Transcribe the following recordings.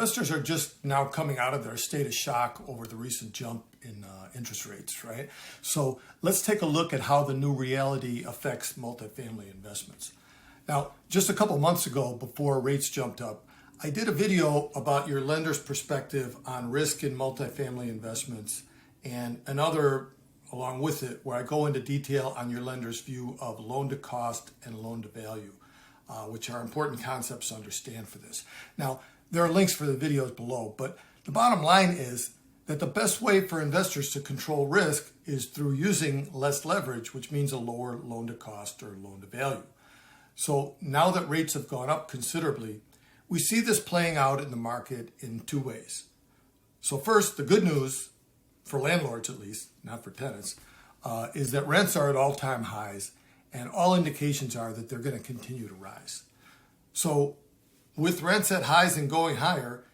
investors are just now coming out of their state of shock over the recent jump in interest rates, right? So let's take a look at how the new reality affects multifamily investments. Now, just a couple months ago, before rates jumped up, I did a video about your lender's perspective on risk in multifamily investments and another along with it where I go into detail on your lender's view of loan to cost and loan to value, which are important concepts to understand for this. Now, there are links for the videos below, but the bottom line is that the best way for investors to control risk is through using less leverage, which means a lower loan to cost or loan to value. So now that rates have gone up considerably, we see this playing out in the market in two ways. So first, the good news, for landlords at least, not for tenants, is that rents are at all-time highs and all indications are that they're going to continue to rise. So with rents at highs and going higher,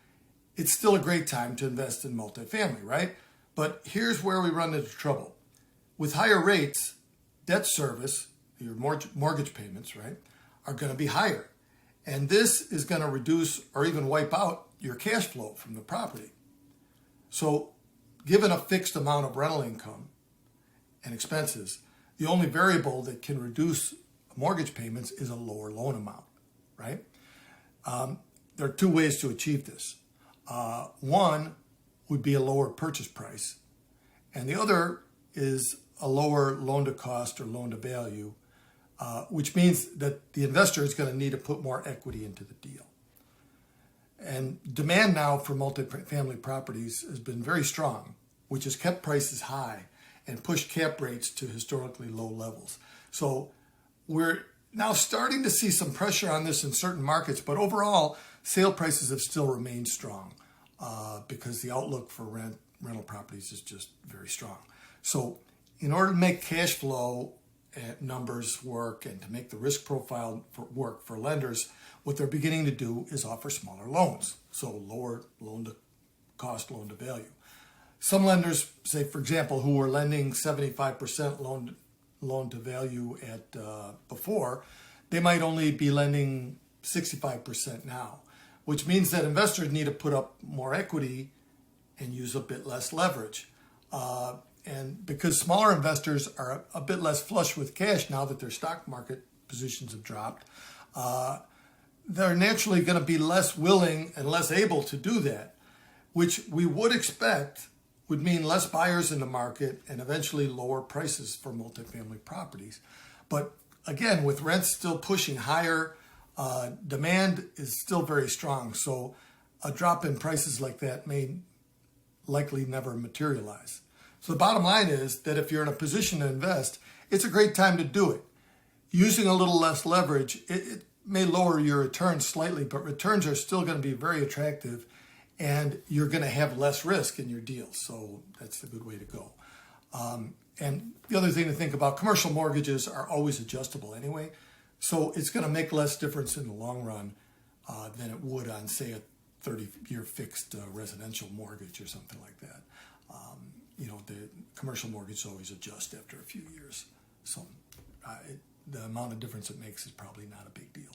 it's still a great time to invest in multifamily, right? But here's where we run into trouble. With higher rates, debt service, your mortgage payments, right, are going to be higher. And this is going to reduce or even wipe out your cash flow from the property. So given a fixed amount of rental income and expenses, the only variable that can reduce mortgage payments is a lower loan amount, right? There are two ways to achieve this. One would be a lower purchase price, and the other is a lower loan to cost or loan to value, which means that the investor is going to need to put more equity into the deal. And demand now for multifamily properties has been very strong, which has kept prices high and pushed cap rates to historically low levels. So we're now starting to see some pressure on this in certain markets, but overall, sale prices have still remained strong because the outlook for rental properties is just very strong. So in order to make cash flow numbers work and to make the risk profile work for lenders, what they're beginning to do is offer smaller loans, so lower loan to cost, loan to value. Some lenders, say for example, who were lending 75% loan to value at before, they might only be lending 65% now, which means that investors need to put up more equity and use a bit less leverage. And because smaller investors are a bit less flush with cash now that their stock market positions have dropped, they're naturally going to be less willing and less able to do that, which we would expect would mean less buyers in the market and eventually lower prices for multifamily properties. But again, with rents still pushing higher, demand is still very strong. So a drop in prices like that may likely never materialize. So the bottom line is that if you're in a position to invest, it's a great time to do it. Using a little less leverage, it may lower your returns slightly, but returns are still going to be very attractive and you're going to have less risk in your deals. So that's a good way to go. And the other thing to think about, commercial mortgages are always adjustable anyway. So it's going to make less difference in the long run than it would on, say, a 30-year fixed residential mortgage or something like that. The commercial mortgage always adjusts after a few years. So the amount of difference it makes is probably not a big deal.